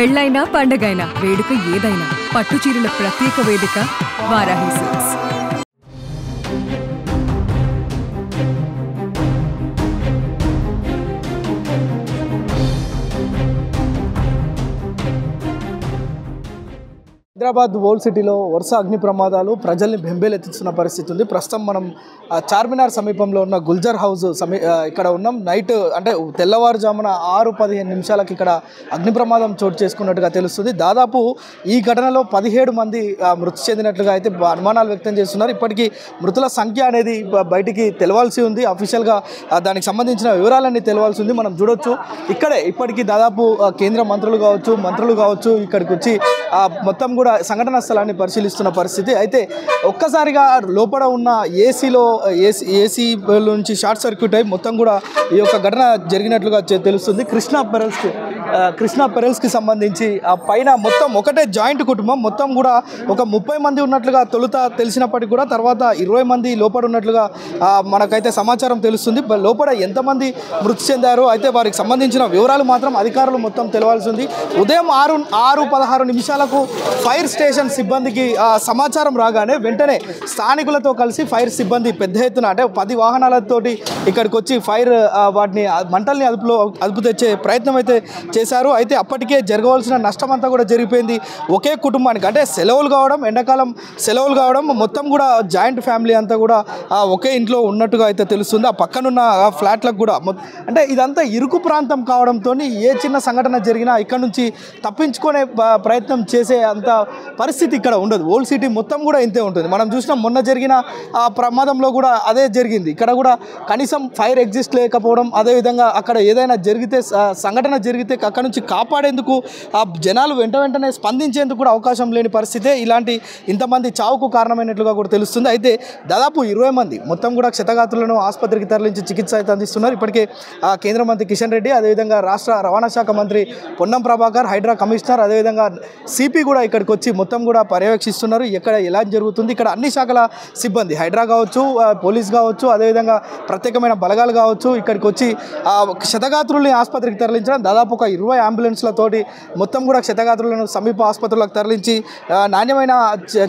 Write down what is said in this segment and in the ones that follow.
పెళ్ళైనా పండగైనా వేడుక ఏదైనా పట్టుచీరల ప్రత్యేక వేదిక వారాహి సిల్క్స్. హైదరాబాద్ ఓల్డ్ సిటీలో వరుస అగ్ని ప్రమాదాలు ప్రజల్ని బెంబేలెత్తిస్తున్న పరిస్థితి ఉంది. ప్రస్తుతం మనం చార్మినార్ సమీపంలో ఉన్న గుల్జర్ హౌస్ ఇక్కడ ఉన్నాం. నైట్ అంటే తెల్లవారుజామున 6:15 ఇక్కడ అగ్ని ప్రమాదం చోటు చేసుకున్నట్టుగా తెలుస్తుంది. దాదాపు ఈ ఘటనలో 17 మంది మృతి చెందినట్లుగా అయితే అనుమానాలు వ్యక్తం చేస్తున్నారు. ఇప్పటికీ మృతుల సంఖ్య అనేది బయటికి తెలవాల్సి ఉంది. అఫీషియల్గా దానికి సంబంధించిన వివరాలన్నీ తెలవాల్సి ఉంది. మనం చూడొచ్చు ఇక్కడే ఇప్పటికీ దాదాపు కేంద్ర మంత్రులు కావచ్చు ఇక్కడికి వచ్చి మొత్తం కూడా సంఘటన స్థలాన్ని పరిశీలిస్తున్న పరిస్థితి. అయితే ఒక్కసారిగా లోపల ఉన్న ఏసీ నుంచి షార్ట్ సర్క్యూట్ అయి మొత్తం కూడా ఈ యొక్క ఘటన జరిగినట్లుగా తెలుస్తుంది. కృష్ణా పెరల్స్కి సంబంధించి పైన మొత్తం ఒకటే జాయింట్ కుటుంబం, మొత్తం కూడా ఒక 30 మంది ఉన్నట్లుగా తొలుత తెలిసినప్పటికీ కూడా తర్వాత 20 మంది లోపల ఉన్నట్లుగా మనకైతే సమాచారం తెలుస్తుంది. లోపల ఎంతమంది మృతి చెందారు అయితే వారికి సంబంధించిన వివరాలు మాత్రం అధికారులు మొత్తం తెలవాల్సి ఉంది. ఉదయం 6:16 ఫైర్ స్టేషన్ సిబ్బందికి సమాచారం రాగానే వెంటనే స్థానికులతో కలిసి ఫైర్ సిబ్బంది పెద్ద ఎత్తున అంటే 10 వాహనాలతోటి ఇక్కడికి వచ్చి వాటిని మంటల్ని అదుపు తెచ్చే ప్రయత్నం అయితే చేశారు. అయితే అప్పటికే జరగవలసిన నష్టం అంతా కూడా జరిగిపోయింది. ఒకే కుటుంబానికి అంటే సెలవులు కావడం, ఎండాకాలం సెలవులు కావడం, మొత్తం కూడా జాయింట్ ఫ్యామిలీ అంతా కూడా ఒకే ఇంట్లో ఉన్నట్టుగా అయితే తెలుస్తుంది. ఆ పక్కనున్న ఫ్లాట్లకు కూడా అంటే ఇదంతా ఇరుకు ప్రాంతం కావడంతో ఏ చిన్న సంఘటన జరిగినా ఇక్కడ నుంచి తప్పించుకునే ప్రయత్నం చేసే అంత పరిస్థితి ఇక్కడ ఉండదు. ఓల్డ్ సిటీ మొత్తం కూడా ఇంతే ఉంటుంది. మనం చూసినాం మొన్న జరిగిన ప్రమాదంలో కూడా అదే జరిగింది. ఇక్కడ కూడా కనీసం ఫైర్ ఎగ్జిస్ట్ లేకపోవడం, అదేవిధంగా అక్కడ ఏదైనా సంఘటన జరిగితే అక్కడ నుంచి కాపాడేందుకు ఆ జనాలు వెంటనే స్పందించేందుకు కూడా అవకాశం లేని పరిస్థితే ఇంతమంది చావుకు కారణమైనట్లుగా కూడా తెలుస్తుంది. అయితే దాదాపు 20 మంది మొత్తం కూడా క్షతగాత్రులను ఆసుపత్రికి తరలించి చికిత్స అయితే అందిస్తున్నారు. ఇప్పటికే కేంద్ర మంత్రి కిషన్ రెడ్డి, అదేవిధంగా రాష్ట్ర రవాణా శాఖ మంత్రి పొన్నం ప్రభాకర్, హైడ్రా కమిషనర్, అదేవిధంగా సిపి కూడా ఇక్కడికి వచ్చి మొత్తం కూడా పర్యవేక్షిస్తున్నారు. ఎలా జరుగుతుంది ఇక్కడ అన్ని శాఖల సిబ్బంది, హైడ్రా కావచ్చు, పోలీస్ కావచ్చు, అదేవిధంగా ప్రత్యేకమైన బలగాలు కావచ్చు ఇక్కడికి వచ్చి క్షతగాత్రుల్ని ఆసుపత్రికి తరలించడం, దాదాపు ఒక 20 అంబులెన్స్లతోటి మొత్తం కూడా క్షతగాత్రులను సమీప ఆసుపత్రులకు తరలించి నాణ్యమైన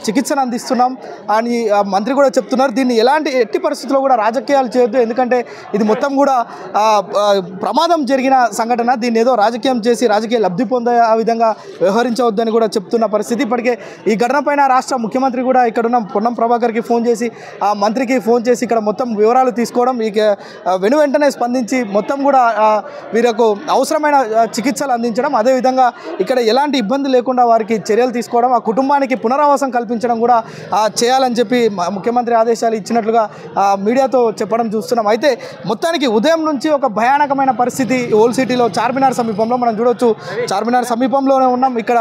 చికిత్సను అందిస్తున్నాం అని మంత్రి కూడా చెప్తున్నారు. దీన్ని ఎట్టి పరిస్థితుల్లో కూడా రాజకీయాలు చేయొద్దు, ఎందుకంటే ఇది మొత్తం కూడా ప్రమాదం జరిగిన సంఘటన, దీన్ని ఏదో రాజకీయం చేసి రాజకీయ లబ్ధి పొందే ఆ విధంగా వ్యవహరించవద్దని కూడా చెప్తున్న పరిస్థితి. ఇప్పటికే ఈ ఘటన పైన రాష్ట్ర ముఖ్యమంత్రి కూడా ఇక్కడ ఉన్న పొన్నం ప్రభాకర్కి ఫోన్ చేసి ఆ మంత్రికి ఫోన్ చేసి ఇక్కడ మొత్తం వివరాలు తీసుకోవడం, వెంటనే స్పందించి మొత్తం కూడా వీరికి అవసరమైన చికిత్సలు అందించడం, అదేవిధంగా ఇక్కడ ఎలాంటి ఇబ్బంది లేకుండా వారికి చర్యలు తీసుకోవడం, ఆ కుటుంబానికి పునరావాసం కల్పించడం కూడా చేయాలని చెప్పి ముఖ్యమంత్రి ఆదేశాలు ఇచ్చినట్లుగా మీడియాతో చెప్పడం చూస్తున్నాం. అయితే మొత్తానికి ఉదయం నుంచి ఒక భయానకమైన పరిస్థితి ఓల్డ్ సిటీలో చార్మినార్ సమీపంలో మనం చూడొచ్చు. చార్మినార్ సమీపంలోనే ఉన్నాం. ఇక్కడ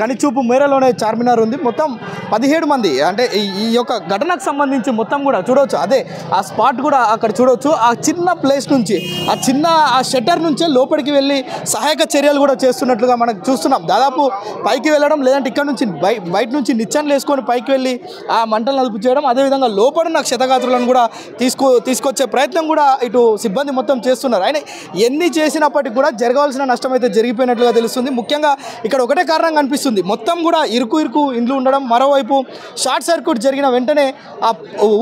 కనిచూపు మేరలోనే చార్మినార్ ఉంది. మొత్తం 17 మంది అంటే ఈ యొక్క ఘటనకు సంబంధించి మొత్తం కూడా చూడవచ్చు. అదే ఆ స్పాట్ కూడా అక్కడ చూడవచ్చు. ఆ చిన్న ప్లేస్ నుంచి ఆ షట్టర్ నుంచే లోపలికి వెళ్ళి సహాయక చర్యలు కూడా చేస్తున్నట్లుగా మనకు చూస్తున్నాం. దాదాపు పైకి వెళ్ళడం, లేదంటే ఇక్కడ నుంచి బయట నుంచి నిచ్చెనలు వేసుకొని పైకి వెళ్ళి ఆ మంటలను అదుపు చేయడం, అదేవిధంగా లోపడున్న క్షతగాత్రులను కూడా తీసుకొచ్చే ప్రయత్నం కూడా ఇటు సిబ్బంది మొత్తం చేస్తున్నారు. ఆయన ఎన్ని చేసినప్పటికీ కూడా జరగవలసిన నష్టం అయితే జరిగిపోయినట్లుగా తెలుస్తుంది. ముఖ్యంగా ఇక్కడ ఒకటే కారణం కనిపిస్తుంది, మొత్తం కూడా ఇరుకు ఇండ్లు ఉండడం, మరోవైపు షార్ట్ సర్క్యూట్ జరిగిన వెంటనే ఆ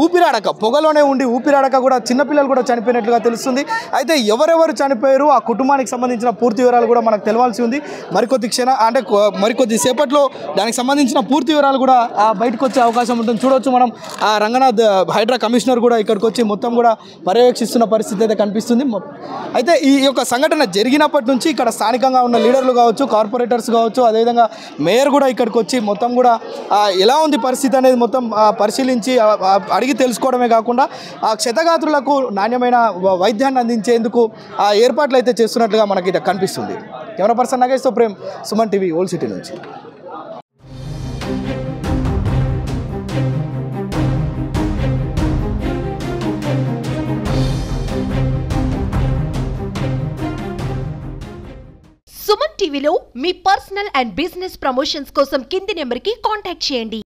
ఊపిరాడక పొగలోనే ఉండి ఊపిరాడక కూడా చిన్నపిల్లలు కూడా చనిపోయినట్లుగా తెలుస్తుంది. అయితే ఎవరెవరు చనిపోయారు, ఆ కుటుంబానికి సంబంధించిన పూర్తి వివరాలు కూడా మనకు తెలవాల్సి ఉంది. మరికొద్ది సేపట్లో దానికి సంబంధించిన పూర్తి వివరాలు కూడా బయటకు వచ్చే అవకాశం ఉంటుంది. చూడవచ్చు మనం రంగనాథ్ హైడ్రా కమిషనర్ కూడా ఇక్కడికి వచ్చి మొత్తం కూడా పర్యవేక్షిస్తున్న పరిస్థితి అయితే కనిపిస్తుంది. అయితే ఈ యొక్క సంఘటన జరిగినప్పటి నుంచి ఇక్కడ స్థానికంగా ఉన్న లీడర్లు కావచ్చు, కార్పొరేటర్స్ కావచ్చు, అదేవిధంగా మేయర్ కూడా ఇక్కడికి వచ్చి మొత్తం కూడా ఎలా ఉంది పరిస్థితి అనేది మొత్తం పరిశీలించి అడిగి తెలుసుకోవడమే కాకుండా ఆ క్షతగాత్రులకు నాణ్యమైన వైద్యాన్ని అందించేందుకు ఏర్పాట్లు అయితే చేస్తున్నట్లుగా మనకి ఇది కనిపిస్తుంది. కెమెరా పర్సన్ నాగేష్తో Prem, Suman TV, old city నుంచి. సుమన్ టీవీలో మీ పర్సనల్ అండ్ బిజినెస్ ప్రమోషన్స్ కోసం కింది నెంబర్కి కాంటాక్ట్ చేయండి.